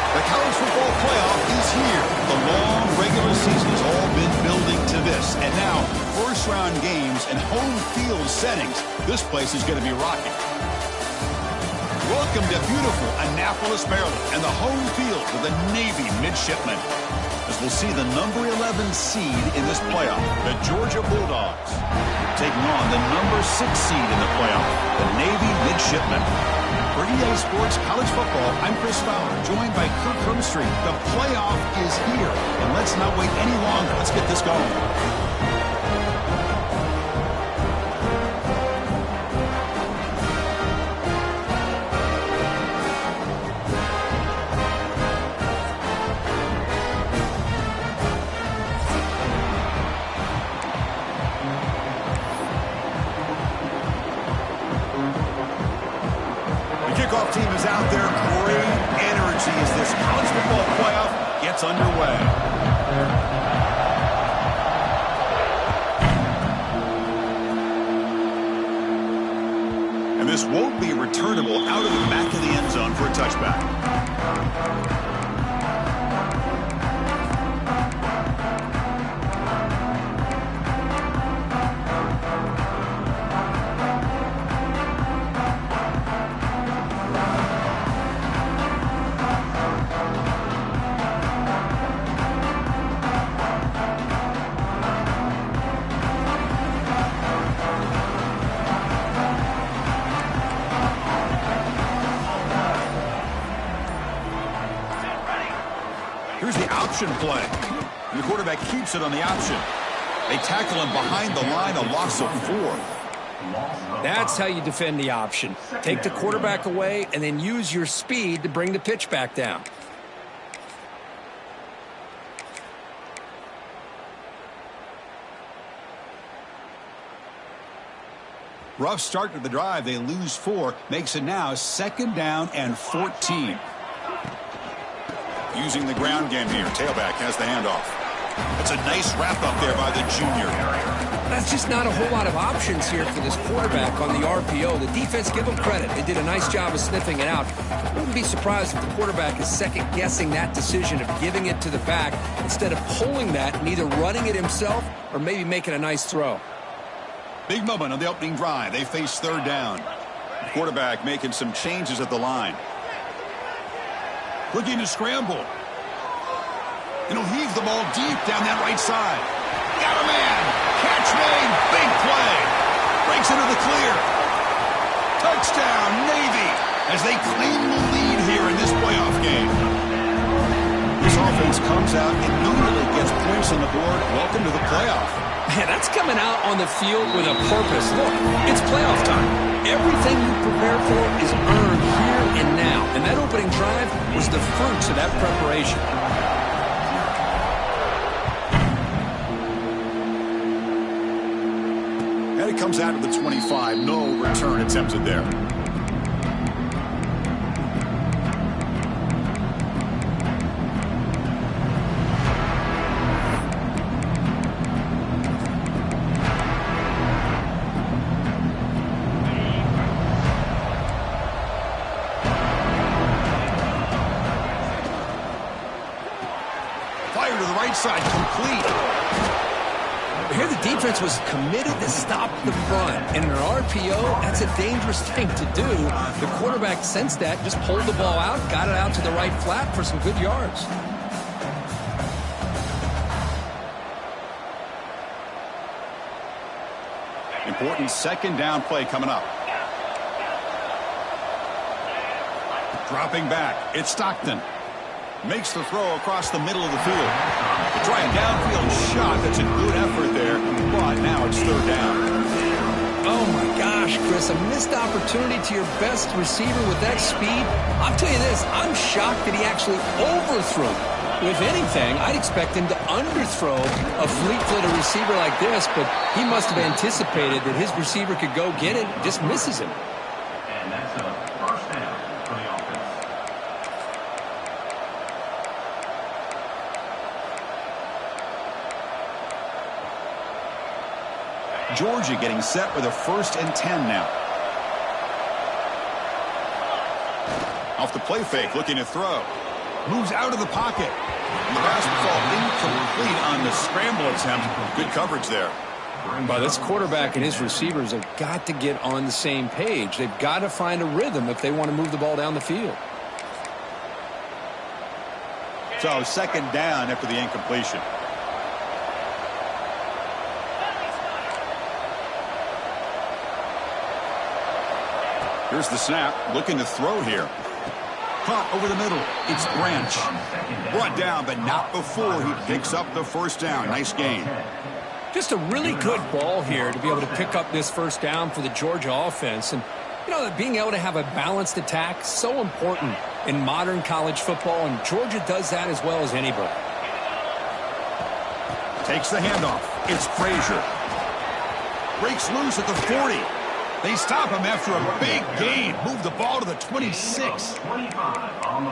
The college football playoff is here. The long regular season has all been building to this. And now, first-round games and home field settings. This place is going to be rocking. Welcome to beautiful Annapolis, Maryland, and the home field with the Navy midshipmen. As we'll see the number 11 seed in this playoff, the Georgia Bulldogs, taking on the number 6 seed in the playoff, the Navy midshipmen. For EA Sports College Football, I'm Chris Fowler, joined by Kirk Crumstreet. The playoff is here, and let's not wait any longer. Let's get this going. Kickoff team is out there. Great energy as this college football playoff gets underway. And this won't be returnable out of the back of the end zone for a touchback. Here's the option play. And the quarterback keeps it on the option. They tackle him behind the line, a loss of 4. That's how you defend the option. Take the quarterback away and then use your speed to bring the pitch back down. Rough start to the drive. They lose 4. Makes it now 2nd down and 14. Using the ground game here. Tailback has the handoff. It's a nice wrap up there by the junior. That's just not a whole lot of options here for this quarterback on the RPO. The defense, give them credit. They did a nice job of sniffing it out. Wouldn't be surprised if the quarterback is second-guessing that decision of giving it to the back instead of pulling that and either running it himself or maybe making a nice throw. Big moment on the opening drive. They face 3rd down. The quarterback making some changes at the line. Looking to scramble. And he'll heave the ball deep down that right side. Got a man. Catch made. Big play. Breaks into the clear. Touchdown, Navy, as they claim the lead here in this playoff game. This offense comes out and immediately gets points on the board. Welcome to the playoff. Man, that's coming out on the field with a purpose. Look, it's playoff time. Everything you prepare for is earned here and now. And that opening drive was the fruits of that preparation. And it comes out of the 25. No return attempted there. To the right side, complete. Here the defense was committed to stop the run. And in an RPO, that's a dangerous thing to do. The quarterback sensed that, just pulled the ball out, got it out to the right flat for some good yards. Important 2nd down play coming up. Dropping back, it's Stockton. Makes the throw across the middle of the field. To try a downfield shot. That's a good effort there, but now it's 3rd down. Oh, my gosh, Chris, a missed opportunity to your best receiver with that speed. I'll tell you this, I'm shocked that he actually overthrew. If anything, I'd expect him to underthrow a fleet-footed receiver like this, but he must have anticipated that his receiver could go get it, just misses him. And that's a 1st down for the offense. Georgia getting set with a 1st and 10 now. Off the play fake, looking to throw. Moves out of the pocket. The pass will fall incomplete on the scramble attempt. Good coverage there. Well, this quarterback and his receivers have got to get on the same page. They've got to find a rhythm if they want to move the ball down the field. So second down after the incompletion. Here's the snap. Looking to throw here. Caught over the middle. It's Branch. Brought down, but not before he picks up the first down. Nice gain. Just a really good ball here to be able to pick up this first down for the Georgia offense. And, you know, being able to have a balanced attack, so important in modern college football, and Georgia does that as well as anybody. Takes the handoff. It's Frazier. Breaks loose at the 40. They stop him after a big gain. Move the ball to the 26.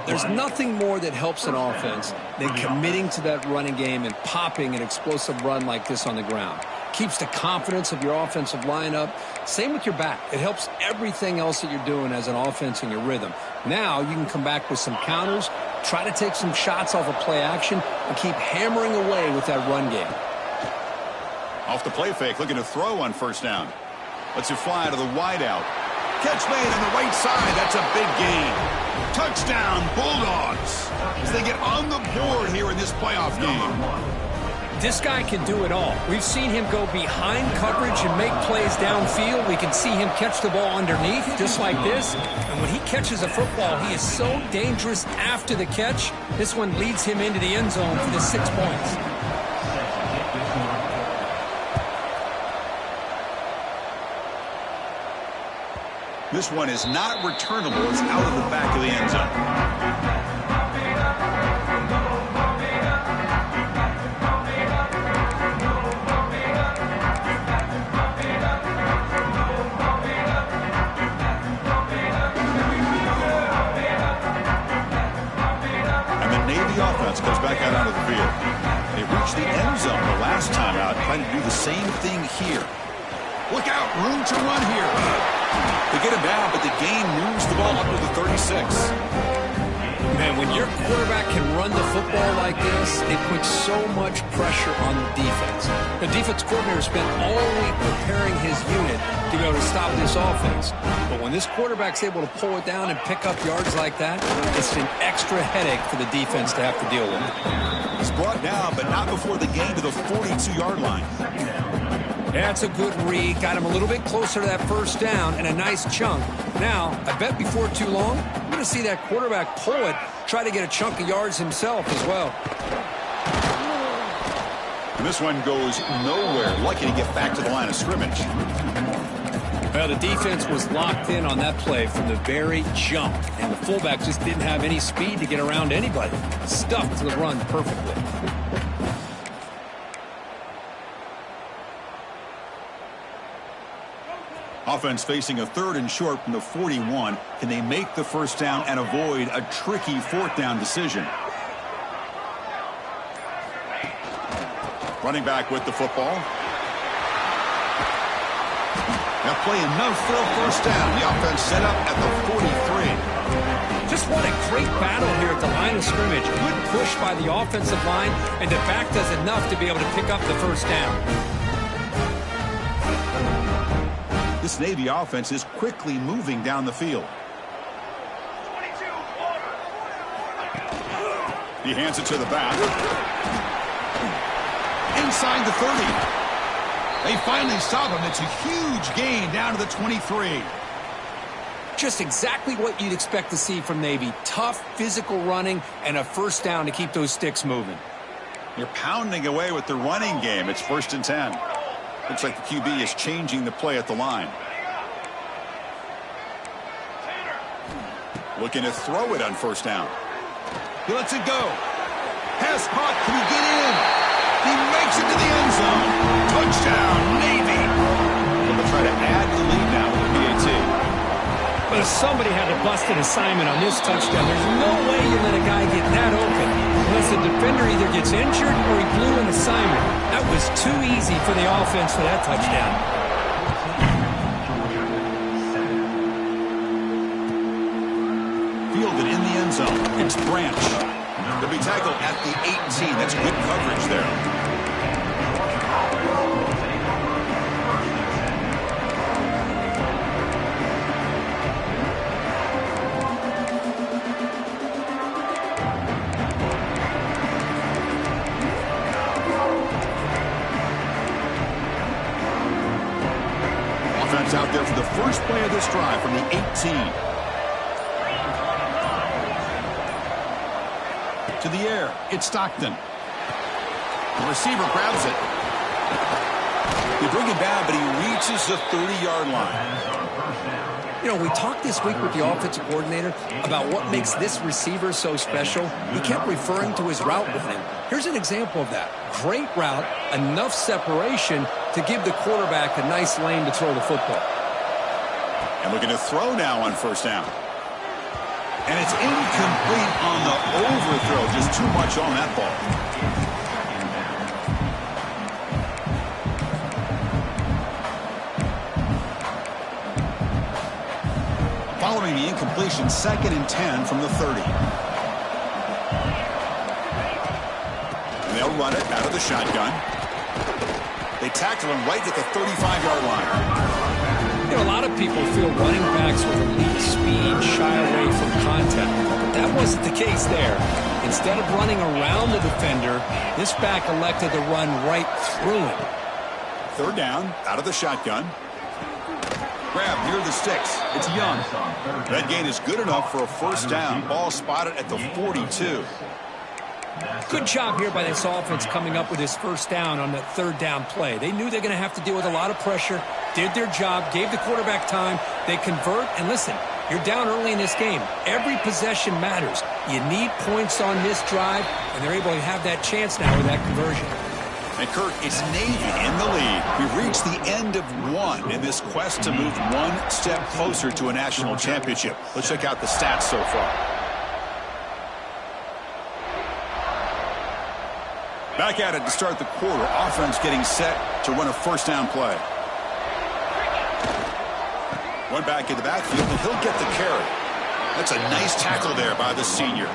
There's nothing more that helps an offense than committing to that running game and popping an explosive run like this on the ground. Keeps the confidence of your offensive lineup. Same with your back. It helps everything else that you're doing as an offense in your rhythm. Now you can come back with some counters, try to take some shots off of play action, and keep hammering away with that run game. Off the play fake, looking to throw on first down. Lets it fly to the wideout. Catch made on the right side. That's a big gain. Touchdown, Bulldogs. As they get on the board here in this playoff game. This guy can do it all. We've seen him go behind coverage and make plays downfield. We can see him catch the ball underneath, just like this. And when he catches a football, he is so dangerous after the catch. This one leads him into the end zone for the 6 points. This one is not returnable. It's out of the back of the end zone. And the Navy offense goes back out onto the field. They reached the end zone the last time out, trying to do the same thing here. Look out, room to run here. They get him down, but the gain moves the ball up to the 36. Man, when your quarterback can run the football like this, it puts so much pressure on the defense. The defense coordinator spent all week preparing his unit to be able to stop this offense. But when this quarterback's able to pull it down and pick up yards like that, it's an extra headache for the defense to have to deal with. He's brought down, but not before the gain to the 42-yard line. That's a good read. Got him a little bit closer to that first down and a nice chunk. Now, I bet before too long, we're going to see that quarterback pull it, try to get a chunk of yards himself as well. And this one goes nowhere. Lucky to get back to the line of scrimmage. Well, the defense was locked in on that play from the very jump, and the fullback just didn't have any speed to get around anybody. Stuck to the run perfectly. Offense facing a 3rd and short from the 41. Can they make the first down and avoid a tricky 4th down decision? Running back with the football. That play enough for a first down. The offense set up at the 43. Just what a great battle here at the line of scrimmage. Good push by the offensive line, and the back does enough to be able to pick up the first down. This Navy offense is quickly moving down the field. He hands it to the back. Inside the 30. They finally stop him. It's a huge gain down to the 23. Just exactly what you'd expect to see from Navy. Tough, physical running, and a first down to keep those sticks moving. You're pounding away with the running game. It's 1st and 10. Looks like the QB is changing the play at the line. Looking to throw it on first down. He lets it go. Pass caught. Can he get in? He makes it to the end zone. Touchdown, Navy. They'll try to add the lead now with the PAT. But somebody had to bust an assignment on this touchdown. There's no way you let a guy get that open unless the defender either gets injured or he blew an assignment. That was too easy for the offense for that touchdown. Fielded in the end zone. It's Branch. be tackled at the 18. That's good coverage there. Offense out there for the first play of this drive from the 18. To the air, it's Stockton. The receiver grabs it. They bring him down, but he reaches the 30-yard line. You know, we talked this week with the offensive coordinator about what makes this receiver so special. He kept referring to his route running. Here's an example of that. Great route, enough separation to give the quarterback a nice lane to throw the football. And looking to throw now on first down. And it's incomplete on the overthrow. Just too much on that ball. Following the incompletion, 2nd and 10 from the 30. And they'll run it out of the shotgun. They tackle him right at the 35-yard line. You know, a lot of people feel running backs with elite speed shy away from contact. But that wasn't the case there. Instead of running around the defender, this back elected to run right through him. 3rd down, out of the shotgun. Grab near the sticks. It's Young. That gain is good enough for a first down. Ball spotted at the 42. Good job here by this offense coming up with his first down on that 3rd down play. They knew they're going to have to deal with a lot of pressure, did their job, gave the quarterback time. They convert, and listen, you're down early in this game. Every possession matters. You need points on this drive, and they're able to have that chance now with that conversion. And Kirk, it's Navy in the lead. We've reached the end of one in this quest to move one step closer to a national championship. Let's check out the stats so far. Back at it to start the quarter. Offense getting set to run a first down play. One back in the backfield, and he'll get the carry. That's a nice tackle there by the senior.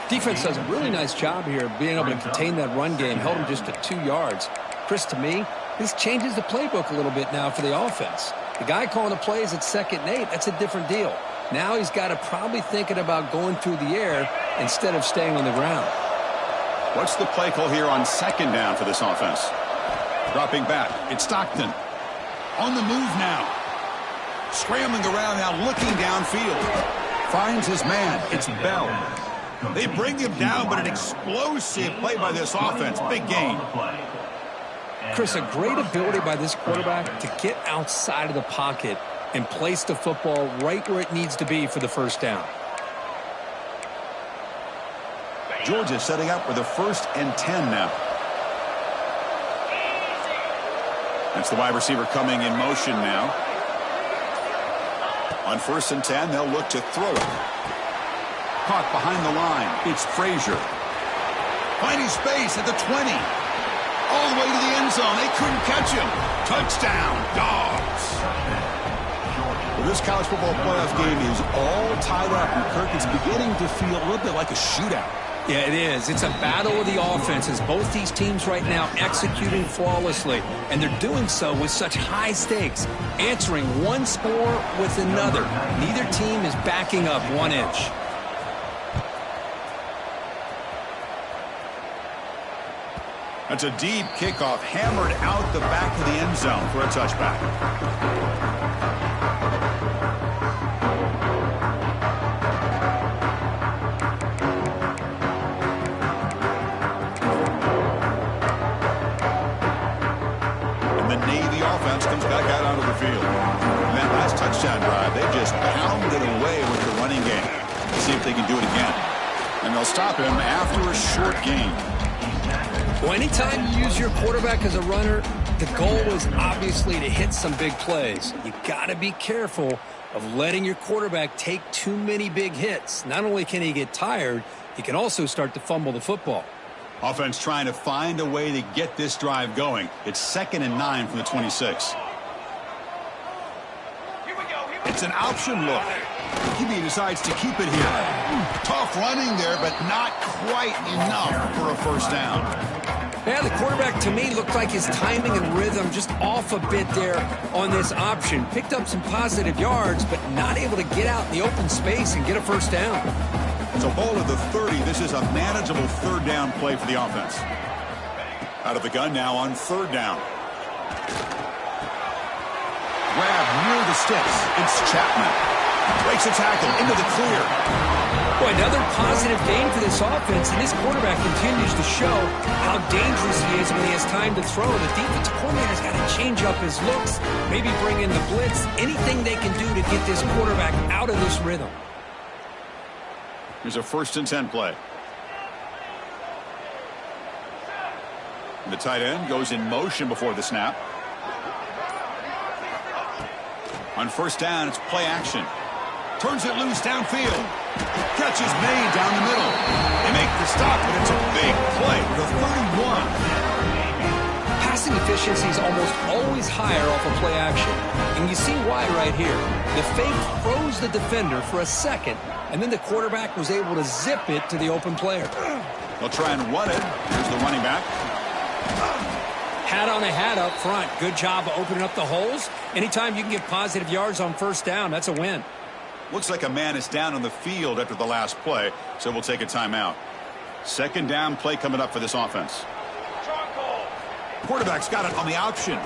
Defense does a really nice job here of being able to contain that run game. Held him just to 2 yards. Chris, to me, this changes the playbook a little bit now for the offense. The guy calling the plays at 2nd and 8, that's a different deal. Now he's got to probably thinking about going through the air instead of staying on the ground. What's the play call here on 2nd down for this offense? Dropping back, it's Stockton. On the move now. Scrambling around now, looking downfield. Finds his man, it's Bell. They bring him down, but an explosive play by this offense. Big gain. Chris, a great ability by this quarterback to get outside of the pocket and place the football right where it needs to be for the first down. Georgia setting up with a 1st and 10 now. That's the wide receiver coming in motion now. On 1st and 10, they'll look to throw it. Caught behind the line. It's Frazier. Finding space at the 20. All the way to the end zone. They couldn't catch him. Touchdown, Dogs. Well, this college football playoff game is all tied up. And Kirk, it's beginning to feel a little bit like a shootout. Yeah, it is. It's a battle of the offenses. Both these teams right now executing flawlessly, and they're doing so with such high stakes, answering one score with another. Neither team is backing up 1 inch. That's a deep kickoff, hammered out the back of the end zone for a touchback. Comes back out onto the field. And that last touchdown drive, they just pounded away with the running game. Let's see if they can do it again. And they'll stop him after a short gain. Well, anytime you use your quarterback as a runner, the goal is obviously to hit some big plays. You got to be careful of letting your quarterback take too many big hits. Not only can he get tired, he can also start to fumble the football. Offense trying to find a way to get this drive going. It's 2nd and 9 from the 26. It's an option look. He decides to keep it here. Tough running there, but not quite enough for a first down. Yeah, the quarterback, to me, looked like his timing and rhythm just off a bit there on this option. Picked up some positive yards, but not able to get out in the open space and get a first down. It's a ball at the 30. This is a manageable third down play for the offense. Out of the gun now on third down. Grab near the sticks. It's Chapman. Breaks a tackle into the clear. Boy, another positive game for this offense, and this quarterback continues to show how dangerous he is when he has time to throw. The defensive coordinator's got to change up his looks, maybe bring in the blitz, anything they can do to get this quarterback out of this rhythm. Here's a 1st and 10 play. The tight end goes in motion before the snap. On first down, it's play action. Turns it loose downfield. Catch is made down the middle. They make the stop, but it's a big play. The 31. Passing efficiency is almost always higher off of play action. And you see why right here. The fake froze the defender for a second, and then the quarterback was able to zip it to the open player. They'll try and run it. Here's the running back. Hat on a hat up front. Good job of opening up the holes. Anytime you can get positive yards on first down, that's a win. Looks like a man is down on the field after the last play, so we'll take a timeout. Second down play coming up for this offense. Quarterback's got it on the option.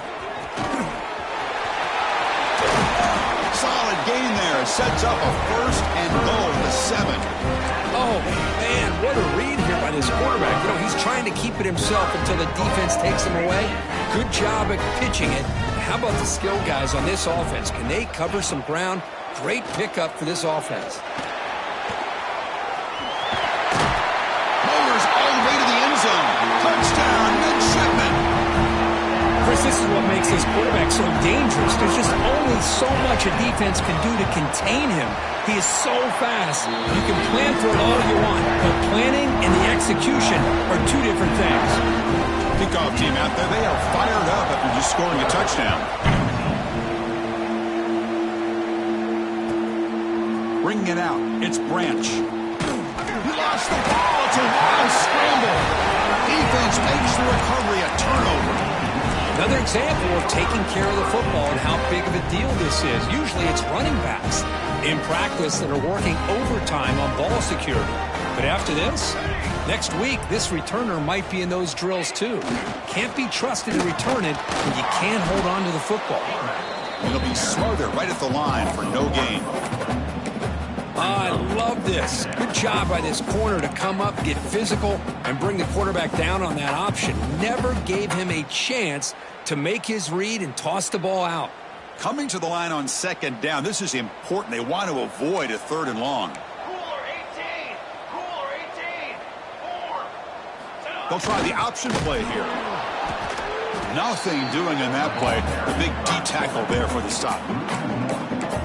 Solid gain there. Sets up a 1st and goal to 7. Oh, man, what a read here by this quarterback. You know, he's trying to keep it himself until the defense takes him away. Good job at pitching it. How about the skill guys on this offense? Can they cover some ground? Great pickup for this offense. Mowers all the way to the end zone. Touchdown, midshipman. Chris, this is what makes this quarterback so dangerous. There's just only so much a defense can do to contain him. He is so fast. You can plan for it all you want, but planning and the execution are two different things. Kickoff team out there, they are fired up after just scoring a touchdown. Bringing it out, it's Branch. He lost the ball. It's a wild scramble. Defense makes the recovery a turnover. Another example of taking care of the football and how big of a deal this is. Usually it's running backs in practice that are working overtime on ball security. But after this, next week, this returner might be in those drills too. Can't be trusted to return it when you can't hold on to the football. It'll be Smarter right at the line for no gain. I love this. Good job by this corner to come up, get physical, and bring the quarterback down on that option. Never gave him a chance to make his read and toss the ball out. Coming to the line on second down, this is important. They want to avoid a 3rd and long. They'll try the option play here. Nothing doing in that play. The big D tackle there for the stop.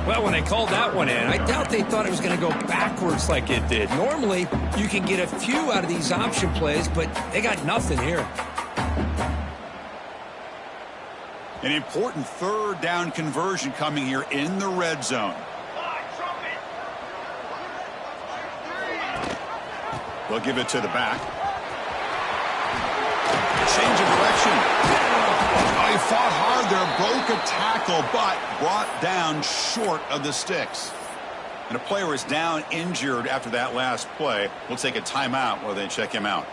Well, when they called that one in, I doubt they thought it was going to go backwards like it did. Normally, you can get a few out of these option plays, but they got nothing here. An important 3rd down conversion coming here in the red zone. They'll give it to the back. Change of direction. He fought hard there, broke a tackle, but brought down short of the sticks. And a player is down injured after that last play. We'll take a timeout while they check him out.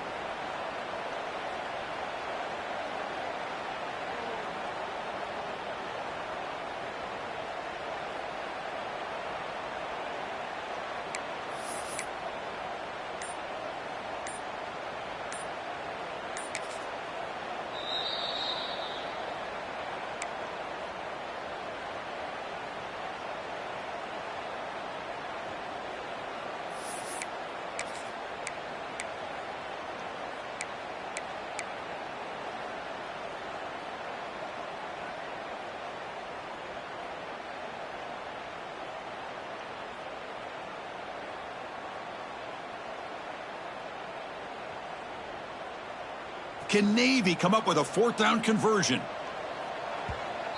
Can Navy come up with a 4th down conversion?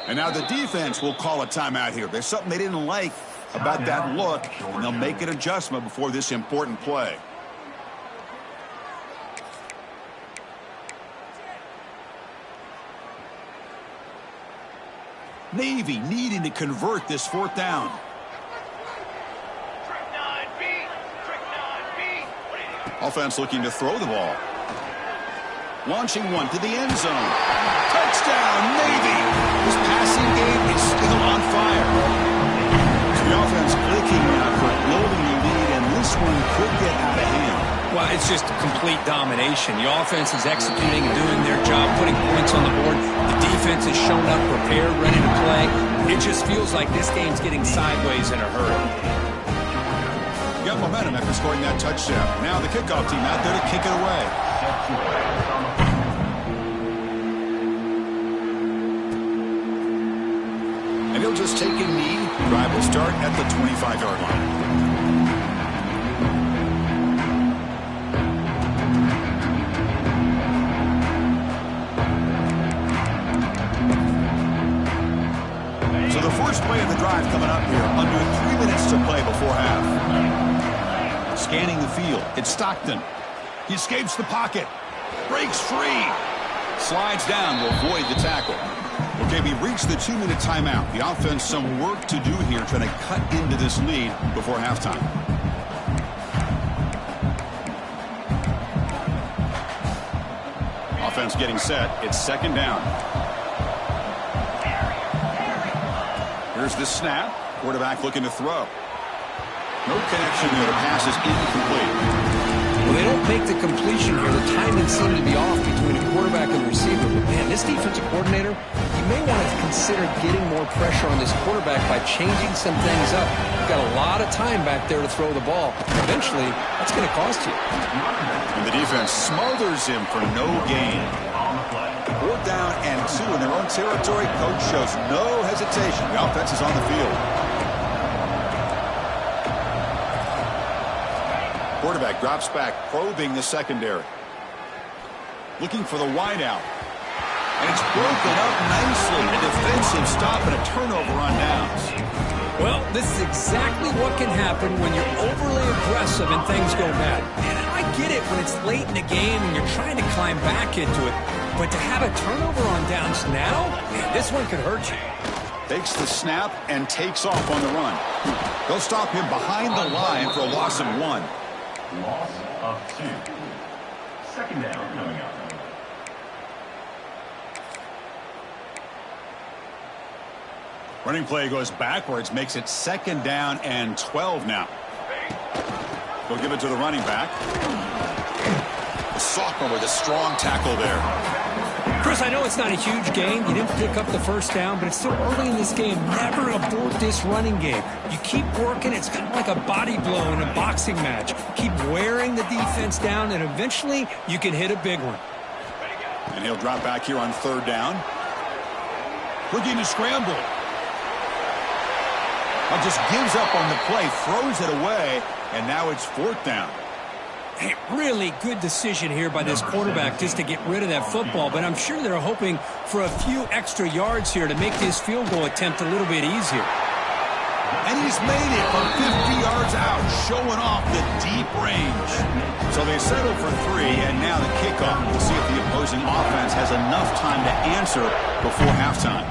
And now the defense will call a timeout here. There's something they didn't like about that look, and they'll make an adjustment before this important play. Navy needing to convert this fourth down. Offense looking to throw the ball. Launching one to the end zone. Touchdown, Navy! This passing game is still on fire. So the offense clicking now for building a lead, and this one could get out of hand. Well, it's just complete domination. The offense is executing and doing their job, putting points on the board. The defense has shown up, prepared, ready to play. It just feels like this game's getting sideways in a hurry. Got momentum after scoring that touchdown. Now the kickoff team out there to kick it away. And he'll just take a knee. Drive will start at the 25-yard line. So the first play of the drive coming up here. Under 3 minutes to play before half. Scanning the field. It's Stockton. He escapes the pocket. Breaks free. Slides down to avoid the tackle. Okay, we reached the 2-minute timeout. The offense some work to do here trying to cut into this lead before halftime. Offense getting set. It's second down. Here's the snap. Quarterback looking to throw. No connection there. The pass is incomplete. Well, they don't make the completion here. The timing seemed to be off between a quarterback and the receiver. But, man, this defensive coordinator, you may want to consider getting more pressure on this quarterback by changing some things up. You've got a lot of time back there to throw the ball. Eventually, that's going to cost you. And the defense smothers him for no gain. 4th down and 2 in their own territory. Coach shows no hesitation. The offense is on the field. Quarterback drops back, probing the secondary. Looking for the wideout. And it's broken up nicely. A defensive stop and a turnover on downs. Well, this is exactly what can happen when you're overly aggressive and things go bad. And I get it when it's late in the game and you're trying to climb back into it. But to have a turnover on downs now, man, this one could hurt you. Takes the snap and takes off on the run. They'll stop him behind the line for a loss of 1. Loss of 2. Second down coming up. Running play goes backwards, makes it second down and 12 now. They'll give it to the running back. The sophomore with a strong tackle there. Chris, I know it's not a huge gain. You didn't pick up the first down, but it's still early in this game. Never abort this running game. You keep working. It's kind of like a body blow in a boxing match. Keep wearing the defense down, and eventually you can hit a big one. And he'll drop back here on 3rd down. Looking to scramble. Just gives up on the play, throws it away, and now it's 4th down. Hey, really good decision here by this quarterback just to get rid of that football, but I'm sure they're hoping for a few extra yards here to make this field goal attempt a little bit easier. And he's made it from 50 yards out, showing off the deep range. So they settle for 3, and now the kickoff. We'll see if the opposing offense has enough time to answer before halftime.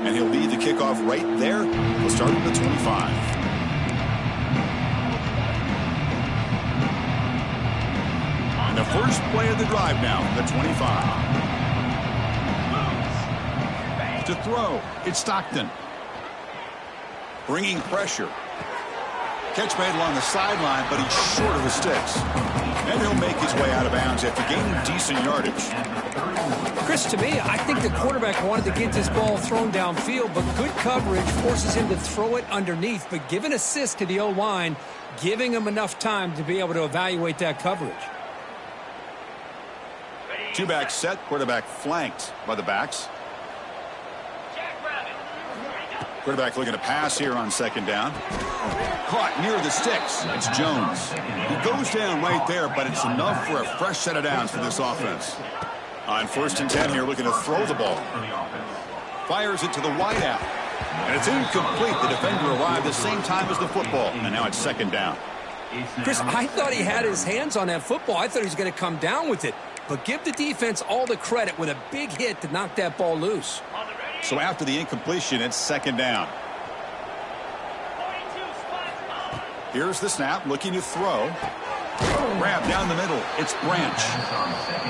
And he'll lead the kickoff right there. We'll start at the 25. The first play of the drive now, the 25. To throw, it's Stockton. Bringing pressure. Catch made along the sideline, but he's short of the sticks. And he'll make his way out of bounds after gaining decent yardage. Chris, to me, I think the quarterback wanted to get this ball thrown downfield, but good coverage forces him to throw it underneath. But give an assist to the O-line, giving him enough time to be able to evaluate that coverage. 2-back set, quarterback flanked by the backs. Quarterback looking to pass here on 2nd down. Caught near the sticks. It's Jones. He goes down right there, but it's enough for a fresh set of downs for this offense. On 1st and 10 here, looking to throw the ball. Fires it to the wideout. And it's incomplete. The defender arrived the same time as the football, and now it's second down. Chris, I thought he had his hands on that football. I thought he was going to come down with it. But give the defense all the credit with a big hit to knock that ball loose. So after the incompletion, it's second down. Here's the snap, looking to throw. Grab down the middle. It's Branch.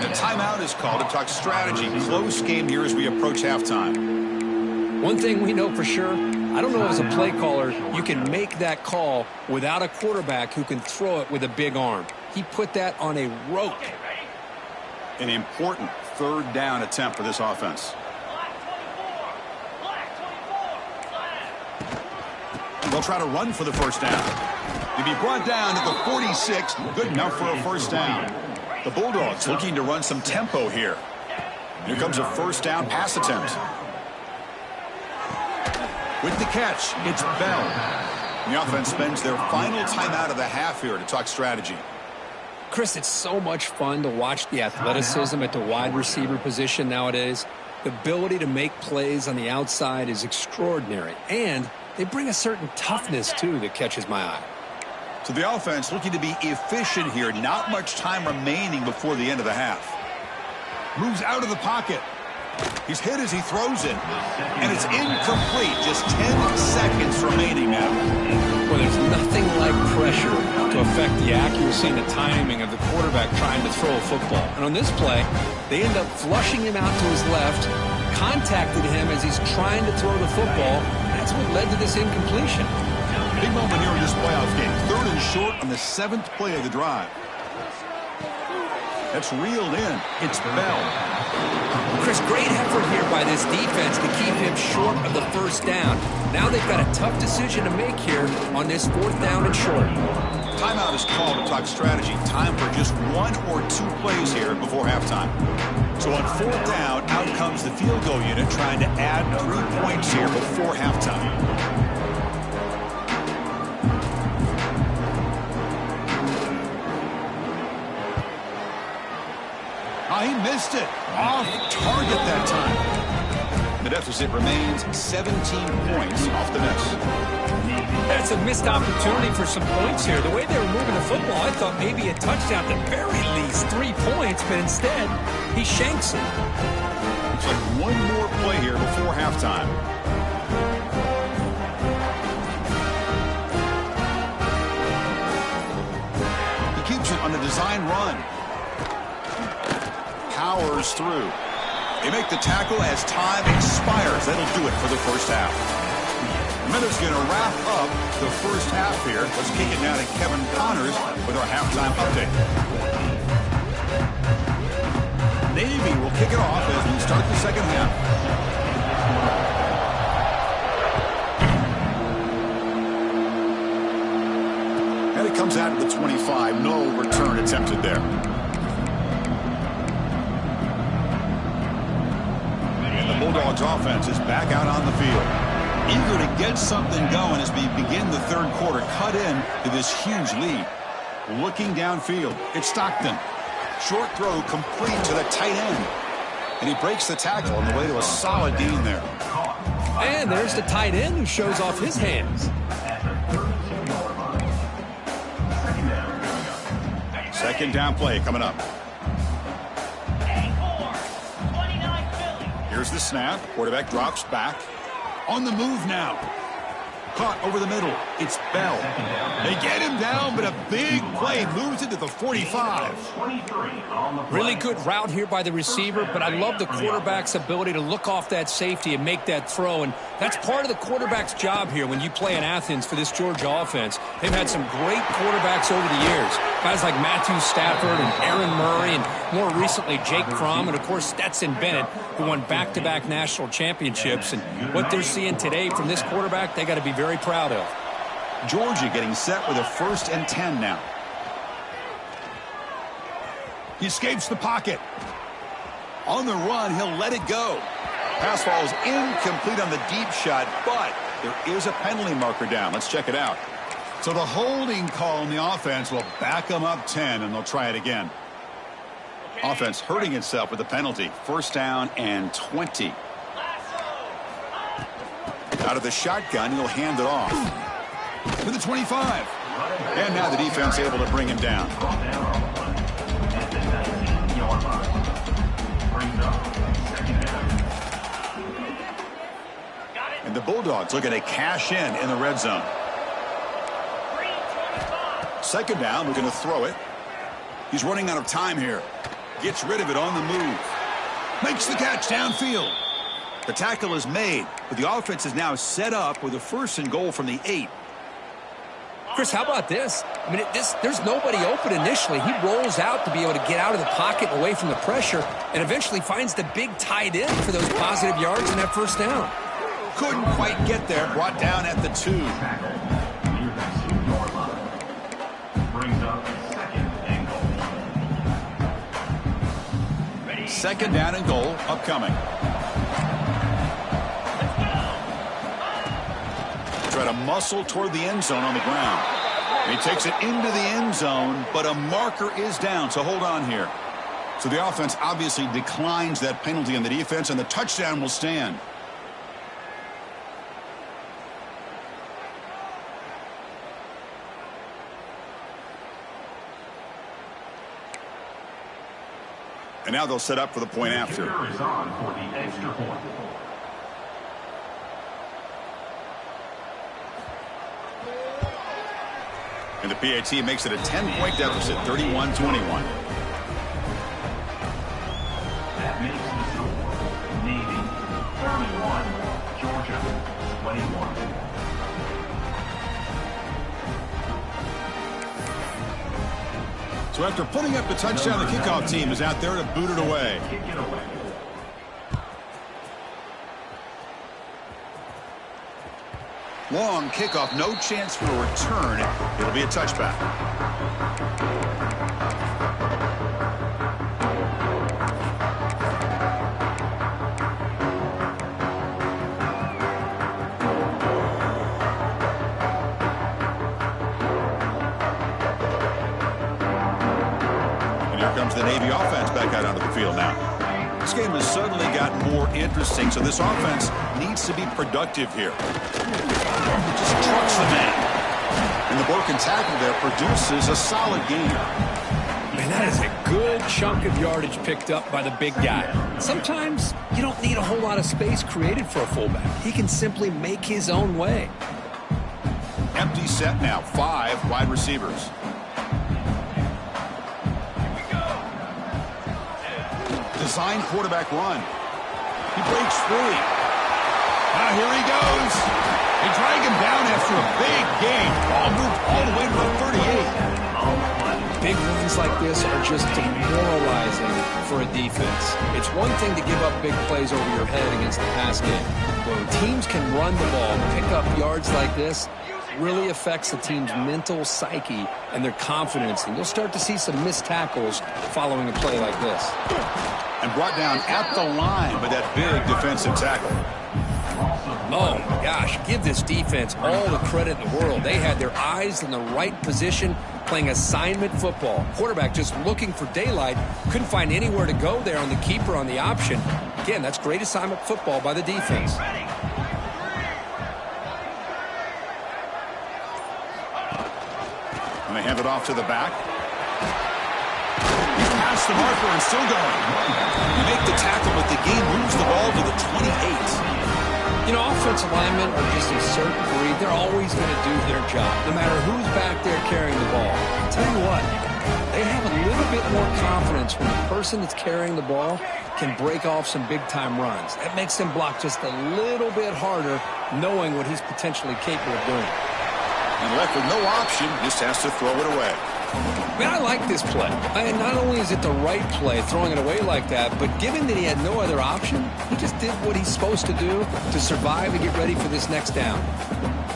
The timeout is called to talk strategy. Close game here as we approach halftime. One thing we know for sure, I don't know as a play caller, you can make that call without a quarterback who can throw it with a big arm. He put that on a rope. An important third down attempt for this offense. They'll try to run for the first down. To be brought down at the 46, good enough for a first down. The Bulldogs looking to run some tempo here. Here comes a first down pass attempt. With the catch, it's Bell. The offense spends their final timeout of the half here to talk strategy. Chris, it's so much fun to watch the athleticism at the wide receiver position nowadays. The ability to make plays on the outside is extraordinary. And they bring a certain toughness, too, that catches my eye. So the offense looking to be efficient here. Not much time remaining before the end of the half. Moves out of the pocket. He's hit as he throws it. And it's incomplete. Just 10 seconds remaining now. Well, there's nothing like pressure to affect the accuracy and the timing of the quarterback trying to throw a football. And on this play, they end up flushing him out to his left, contacted him as he's trying to throw the football. That's what led to this incompletion. Big moment here in this playoff game. Third and short on the 7th play of the drive. That's reeled in. It's Bell. Chris, great effort here by this defense to keep him short of the first down. Now they've got a tough decision to make here on this 4th down and short. Timeout is called to talk strategy. Time for just 1 or 2 plays here before halftime. So on 4th down, out comes the field goal unit trying to add 3 points here before halftime. He missed it. Off target that time. The deficit remains 17 points off the miss. That's a missed opportunity for some points here. The way they were moving the football, I thought maybe a touchdown at the very least, 3 points, but instead, he shanks it. Looks like one more play here before halftime. He keeps it on the design run. Powers through. They make the tackle as time expires. That'll do it for the first half. The minute's going to wrap up the first half here. Let's kick it now to Kevin Connors with our halftime update. Navy will kick it off as we start the second half. And it comes out of the 25. No return attempted there. Bulldogs offense is back out on the field. Eager to get something going as we begin the third quarter. Cut in to this huge lead. Looking downfield. It's Stockton. Short throw complete to the tight end. And he breaks the tackle on the way to a solid gain there. And there's the tight end who shows off his hands. Second down play coming up. Here's the snap. Quarterback drops back. On the move now. Caught over the middle. It's Bell. They get him down, but a big play moves it to the 45. Really good route here by the receiver, but I love the quarterback's ability to look off that safety and make that throw. And that's part of the quarterback's job here when you play in Athens for this Georgia offense. They've had some great quarterbacks over the years. Guys like Matthew Stafford and Aaron Murray and more recently Jake Fromm and, of course, Stetson Bennett, who won back-to-back national championships. And what they're seeing today from this quarterback, they got to be very proud of. Georgia getting set with a 1st and 10 now. He escapes the pocket. On the run, he'll let it go. Pass falls incomplete on the deep shot, but there is a penalty marker down. Let's check it out. So the holding call on the offense will back them up 10, and they'll try it again. Offense hurting itself with the penalty. 1st down and 20. The Out of the shotgun, he'll hand it off. To the 25. And now the defense able to bring him down. And the Bulldogs looking to cash in the red zone. Second down, we're going to throw it. He's running out of time here. Gets rid of it on the move. Makes the catch downfield. The tackle is made, but the offense is now set up with a 1st and goal from the 8. Chris, how about this? I mean, there's nobody open initially. He rolls out to be able to get out of the pocket away from the pressure and eventually finds the big tight end for those positive yards in that 1st down. Couldn't quite get there. Brought down at the 2. Second down and goal upcoming. Try to muscle toward the end zone on the ground. He takes it into the end zone, but a marker is down, so hold on here. So the offense obviously declines that penalty on the defense, and the touchdown will stand. And now they'll set up for the point after. Is on for the extra point. And the PAT makes it a 10-point deficit, 31-21. That makes the score Navy 31, Georgia 21. So after putting up the touchdown, the kickoff team is out there to boot it away. Long kickoff, no chance for a return. It'll be a touchback. And here comes the Navy offense back out onto the field now. This game has suddenly gotten more interesting, so this offense needs to be productive here. Just trucks the man. And the broken tackle there produces a solid gain. Man, that is a good chunk of yardage picked up by the big guy. Sometimes you don't need a whole lot of space created for a fullback. He can simply make his own way. Empty set now, 5 wide receivers. Design quarterback run. He breaks free. Now here he goes. They drag him down after a big gain. Ball moved all the way to the 38. Big runs like this are just demoralizing for a defense. It's one thing to give up big plays over your head against the pass game. When teams can run the ball, pick up yards like this, really affects the team's mental psyche and their confidence. And you'll start to see some missed tackles following a play like this. And brought down at the line by that big defensive tackle. Oh, my gosh. Give this defense all the credit in the world. They had their eyes in the right position, playing assignment football. Quarterback just looking for daylight. Couldn't find anywhere to go there on the keeper on the option. Again, that's great assignment football by the defense. And they hand it off to the back. He's past the marker and still going. You make the tackle, but the game moves the ball to the 28. You know, offensive linemen are just a certain breed. They're always going to do their job, no matter who's back there carrying the ball. I'll tell you what, they have a little bit more confidence when the person that's carrying the ball can break off some big-time runs. That makes them block just a little bit harder, knowing what he's potentially capable of doing. And left with no option, just has to throw it away. Man, I like this play. And not only is it the right play, throwing it away like that, but given that he had no other option, he just did what he's supposed to do to survive and get ready for this next down.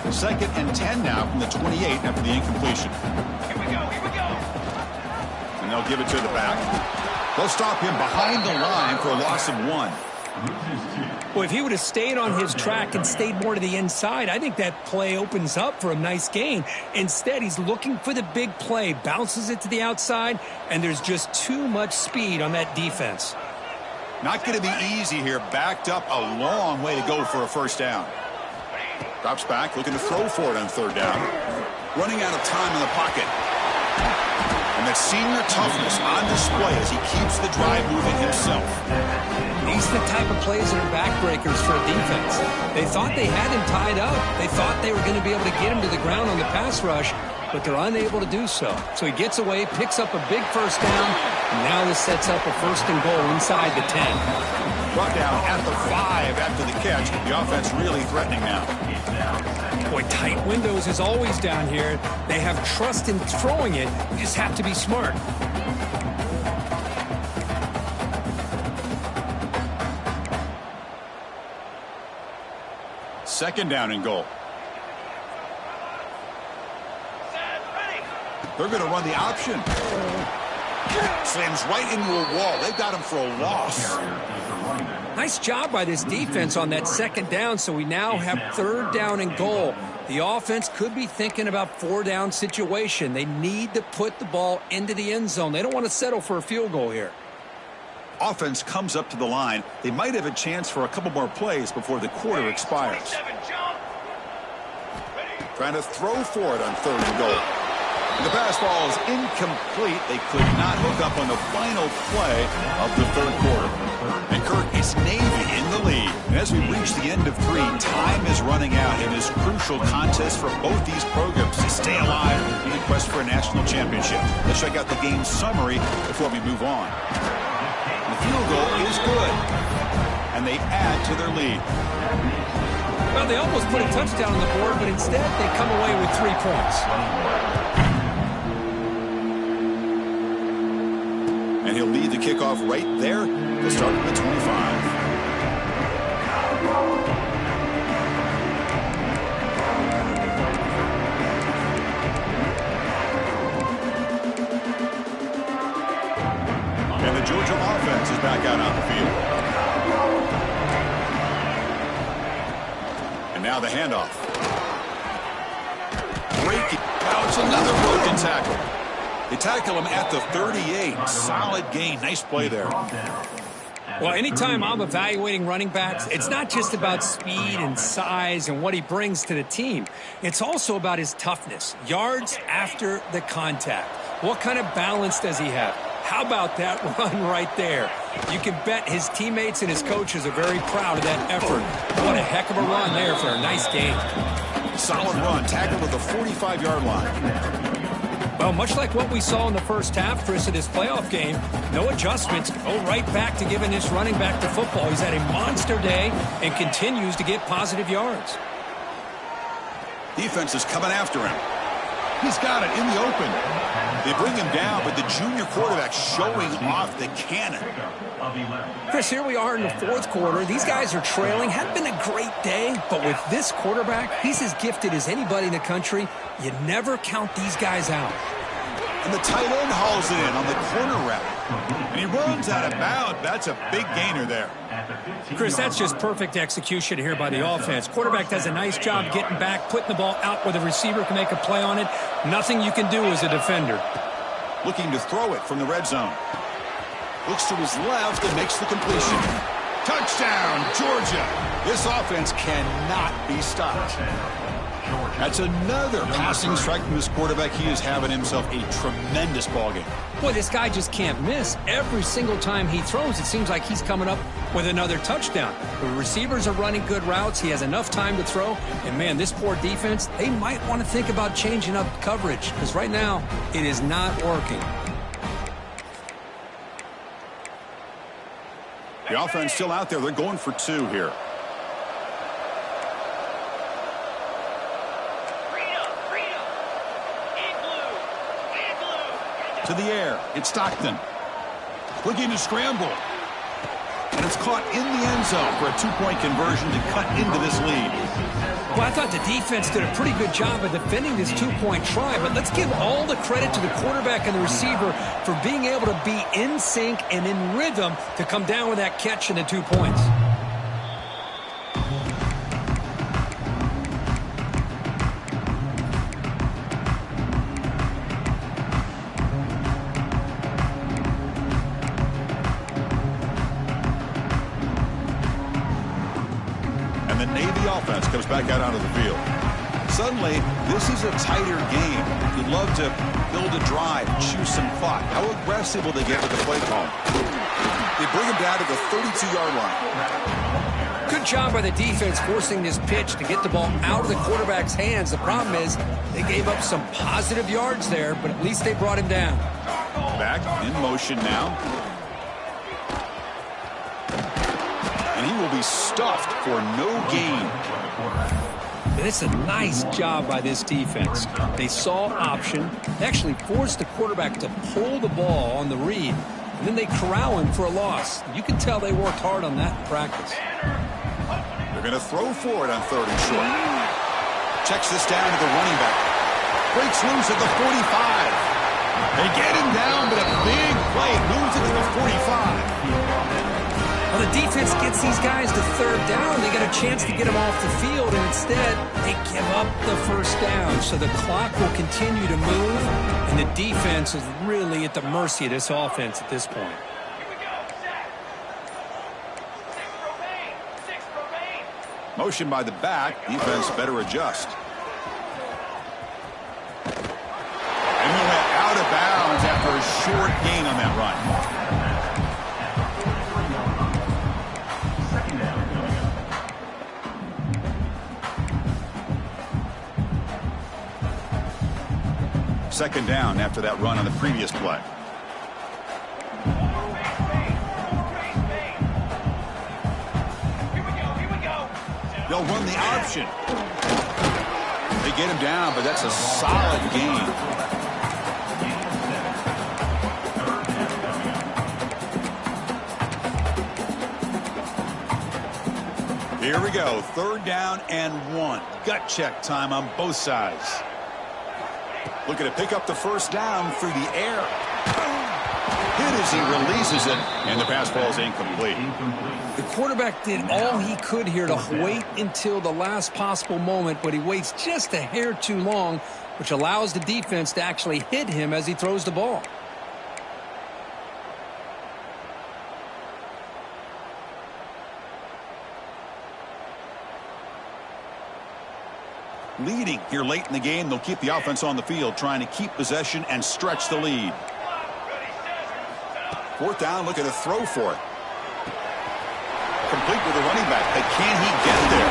2nd and 10 now from the 28 after the incompletion. Here we go. And they'll give it to the back. They'll stop him behind the line for a loss of 1. Well, if he would have stayed on his track and stayed more to the inside, I think that play opens up for a nice gain. Instead, he's looking for the big play, bounces it to the outside, and there's just too much speed on that defense. Not going to be easy here. Backed up a long way to go for a first down. Drops back, looking to throw for it on third down. Running out of time in the pocket. And that senior toughness on display as he keeps the drive moving himself. These are the type of plays that are backbreakers for a defense. They thought they had him tied up. They thought they were going to be able to get him to the ground on the pass rush, but they're unable to do so. So he gets away, picks up a big first down, and now this sets up a first and goal inside the 10. Brought down at the 5 after the catch. The offense really threatening now. Boy, tight windows is always down here. They have trust in throwing it. You just have to be smart. Second down and goal. They're going to run the option. Slams right into a wall. They've got him for a loss. Nice job by this defense on that second down, so we now have third down and goal. The offense could be thinking about four-down situation. They need to put the ball into the end zone. They don't want to settle for a field goal here. Offense comes up to the line. They might have a chance for a couple more plays before the quarter expires. Trying to throw for it on third and goal. And the pass ball is incomplete. They could not hook up on the final play of the third quarter. And Kirk, it's Navy in the lead. And as we reach the end of 3, time is running out in this crucial contest for both these programs to stay alive in the quest for a national championship. Let's check out the game summary before we move on. The field goal is good, and they add to their lead. Well, they almost put a touchdown on the board, but instead they come away with 3 points. And he'll lead the kickoff right there to start at the 25. And the Georgia offense is back out on the field. And now the handoff. Breaking. Now it's another broken tackle. They tackle him at the 38. Solid gain. Nice play there. Well, anytime I'm evaluating running backs, it's not just about speed and size and what he brings to the team. It's also about his toughness. Yards after the contact. What kind of balance does he have? How about that run right there? You can bet his teammates and his coaches are very proud of that effort. What a heck of a run there for a nice gain. Solid run. Tackled at the 45-yard line. Well, much like what we saw in the first half, Chris, of this playoff game, no adjustments. Go right back to giving this running back the football. He's had a monster day and continues to get positive yards. Defense is coming after him. He's got it in the open. They bring him down, but the junior quarterback showing off the cannon. Chris, here we are in the fourth quarter. These guys are trailing. Hadn't been a great day, but with this quarterback, he's as gifted as anybody in the country. You never count these guys out. And the tight end hauls it in on the corner route. And he runs out of bounds. That's a big gainer there. Chris, that's just perfect execution here by the offense. Quarterback does a nice job getting back, putting the ball out where the receiver can make a play on it. Nothing you can do as a defender. Looking to throw it from the red zone. Looks to his left and makes the completion. Touchdown, Georgia. This offense cannot be stopped. That's another passing strike from this quarterback. He is having himself a tremendous ballgame. Boy, this guy just can't miss. Every single time he throws, it seems like he's coming up with another touchdown. The receivers are running good routes. He has enough time to throw. And, man, this poor defense, they might want to think about changing up coverage because right now it is not working. The offense still out there. They're going for 2 here. To the air. It's Stockton. Looking to scramble. And it's caught in the end zone for a 2-point conversion to cut into this lead. Well, I thought the defense did a pretty good job of defending this 2-point try, but let's give all the credit to the quarterback and the receiver for being able to be in sync and in rhythm to come down with that catch and the 2 points. The Navy offense comes back out onto the field. Suddenly, this is a tighter game. You'd love to build a drive, choose some clock. How aggressive will they get with the play call? They bring him down to the 32-yard line. Good job by the defense forcing this pitch to get the ball out of the quarterback's hands. The problem is they gave up some positive yards there, but at least they brought him down. Back in motion now. And he will be stuffed for no gain. And it's a nice job by this defense. They saw option. They actually forced the quarterback to pull the ball on the read, and then they corral him for a loss. You can tell they worked hard on that in practice. They're going to throw for it on 3rd and short. Checks this down to the running back. Breaks loose at the 45. They get him down, but a big play moves it to the 45. Well, the defense gets these guys to 3rd down. They get a chance to get them off the field, and instead they give up the 1st down. So the clock will continue to move, and the defense is really at the mercy of this offense at this point. Motion by the back. Defense better adjust. And we went out of bounds after a short gain on that run. Second down after that run on the previous play. They'll run the option. They get him down, but that's a solid gain. Here we go. 3rd down and 1. Gut check time on both sides. Looking to pick up the 1st down through the air. Hit as he releases it, and the pass falls incomplete. The quarterback did all he could here to wait until the last possible moment, but he waits just a hair too long, which allows the defense to actually hit him as he throws the ball. Leading here late in the game, they'll keep the offense on the field, trying to keep possession and stretch the lead. 4th down, looking to throw for it. Complete with the running back, but can he get there?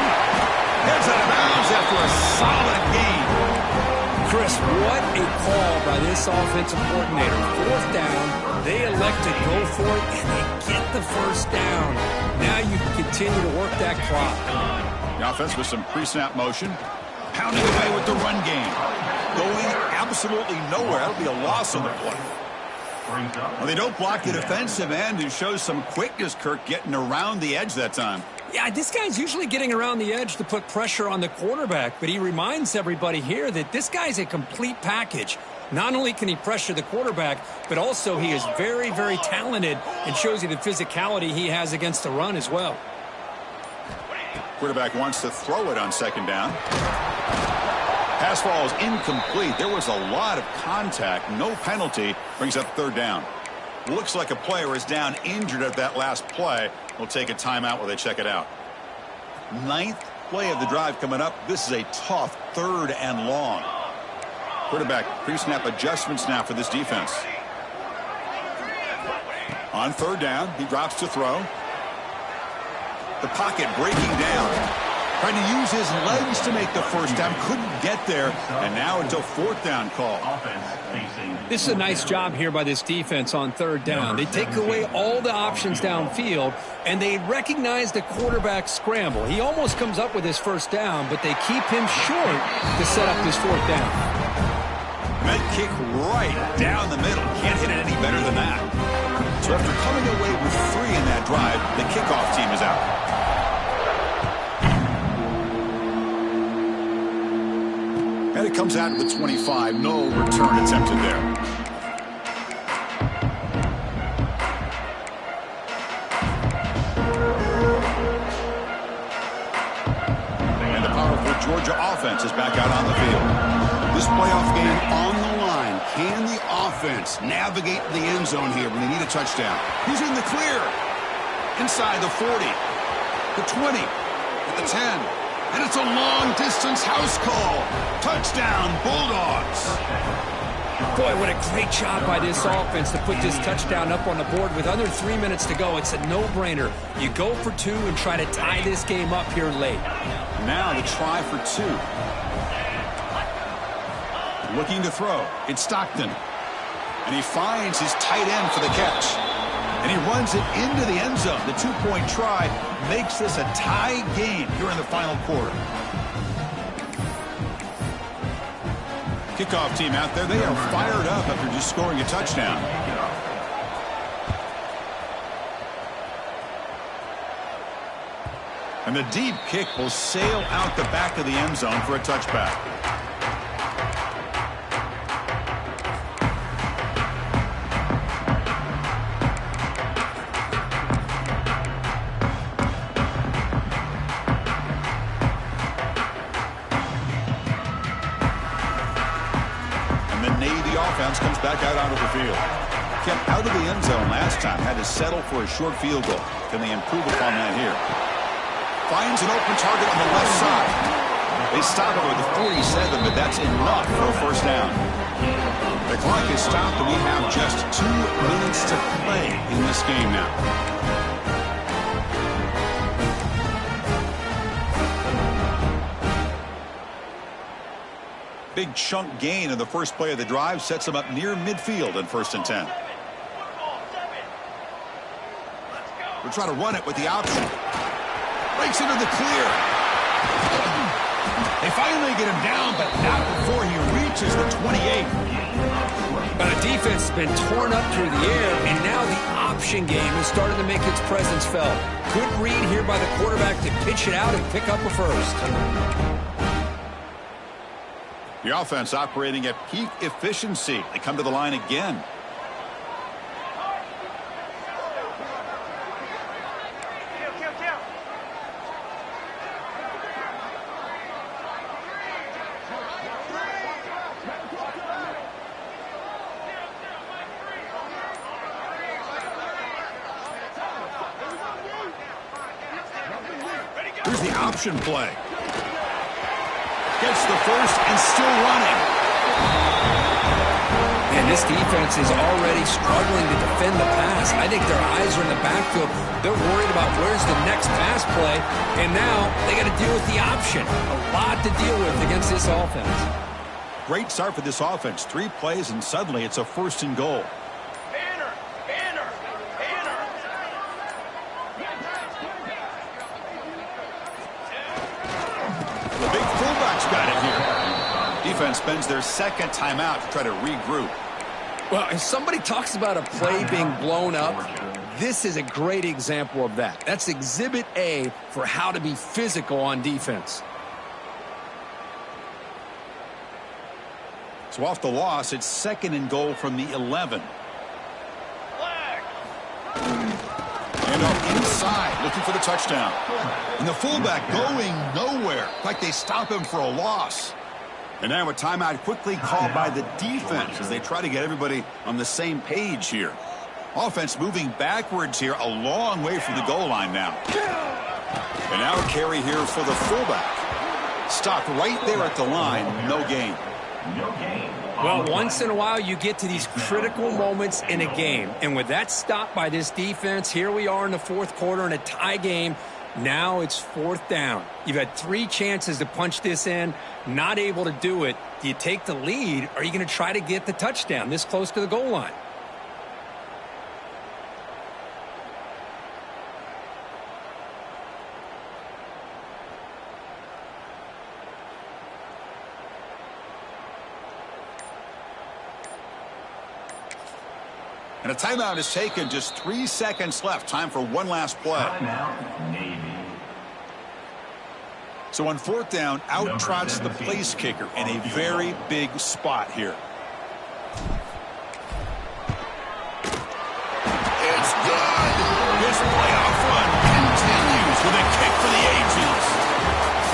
Heads out of bounds after a solid gain. Chris, what a call by this offensive coordinator. 4th down, they elect to go for it, and they get the 1st down. Now you can continue to work that clock. The offense with some pre-snap motion. Pounding away with the run game. Going absolutely nowhere. That'll be a loss on the play. Well, they don't block the defensive end, who shows some quickness, Kirk, getting around the edge that time. Yeah, this guy's usually getting around the edge to put pressure on the quarterback, but he reminds everybody here that this guy's a complete package. Not only can he pressure the quarterback, but also he is very, very talented and shows you the physicality he has against the run as well. Quarterback wants to throw it on 2nd down. Pass falls incomplete. There was a lot of contact. No penalty. Brings up 3rd down. Looks like a player is down injured at that last play. We'll take a timeout while they check it out. 9th play of the drive coming up. This is a tough 3rd and long. Quarterback pre-snap adjustments now for this defense. On 3rd down, he drops to throw. The pocket breaking down. Trying to use his legs to make the 1st down. Couldn't get there. And now it's a 4th down call. This is a nice job here by this defense on 3rd down. They take away all the options downfield, and they recognize the quarterback scramble. He almost comes up with his 1st down, but they keep him short to set up this 4th down. That kick right down the middle. Can't hit it any better than that. So after coming away with 3 in that drive, the kickoff team is out. And it comes out of the 25. No return attempted there. And the powerful Georgia offense is back out on the field. This playoff game on the line. Can the offense navigate the end zone here when they need a touchdown? He's in the clear. Inside the 40. The 20. At the 10. And it's a long-distance house call. Touchdown, Bulldogs. Boy, what a great job by this offense to put this touchdown up on the board with under 3 minutes to go. It's a no-brainer. You go for 2 and try to tie this game up here late. Now the try for 2. Looking to throw. It's Stockton. And he finds his tight end for the catch. And he runs it into the end zone. The 2-point try makes this a tie game here in the final quarter. Kickoff team out there, they are fired up after just scoring a touchdown. And the deep kick will sail out the back of the end zone for a touchback. Comes back out onto the field. Kept out of the end zone last time. Had to settle for a short field goal. Can they improve upon that here? Finds an open target on the left side. They stop it with the 47, but that's enough for a first down. The clock is stopped, and we have just 2 minutes to play in this game now. Big chunk gain in the first play of the drive sets them up near midfield in 1st and 10. We'll try to run it with the option. Breaks into the clear. They finally get him down, but not before he reaches the 28. But the defense has been torn up through the air, and now the option game has started to make its presence felt. Good read here by the quarterback to pitch it out and pick up a first. The offense operating at peak efficiency. They come to the line again. Here's the option play. Gets the first and still running. And this defense is already struggling to defend the pass. I think their eyes are in the backfield. They're worried about where's the next pass play. And now they got to deal with the option. A lot to deal with against this offense. Great start for this offense. 3 plays and suddenly it's a 1st and goal. Defense spends their 2nd timeout to try to regroup. Well, if somebody talks about a play being blown up, this is a great example of that. That's exhibit A for how to be physical on defense. So off the loss, it's 2nd and goal from the 11. And up inside, looking for the touchdown. And the fullback going nowhere. Like they stop him for a loss. And now a timeout quickly called by the defense as they try to get everybody on the same page here. Offense moving backwards here, a long way from the goal line now. And now a carry here for the fullback. Stopped right there at the line, no gain. Well, once in a while you get to these critical moments in a game. And with that stop by this defense, here we are in the 4th quarter in a tie game. Now it's 4th down. You've had 3 chances to punch this in, not able to do it. Do you take the lead, or are you going to try to get the touchdown this close to the goal line? And a timeout is taken. Just 3 seconds left. Time for one last play. So on 4th down, out trots the place kicker in a very big spot here. It's good. This playoff run continues with a kick for the ages.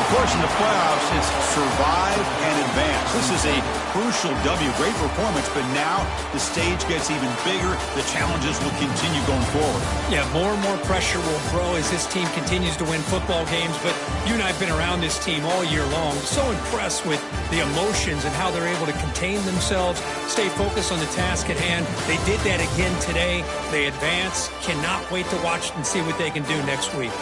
Of course, in the playoffs, it's survive and advance. This is a crucial W. Great performance, but now the stage gets even bigger. The challenges will continue going forward. Yeah, more and more pressure will grow as this team continues to win football games, but you and I have been around this team all year long. So impressed with the emotions and how they're able to contain themselves, stay focused on the task at hand. They did that again today. They advance. Cannot wait to watch and see what they can do next week.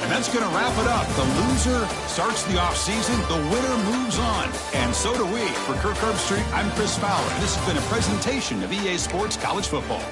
And that's going to wrap it up. The loser starts the offseason. The winner moves on. And so do we. For Kirk Herbstreit, I'm Chris Fowler. This has been a presentation of EA Sports College Football.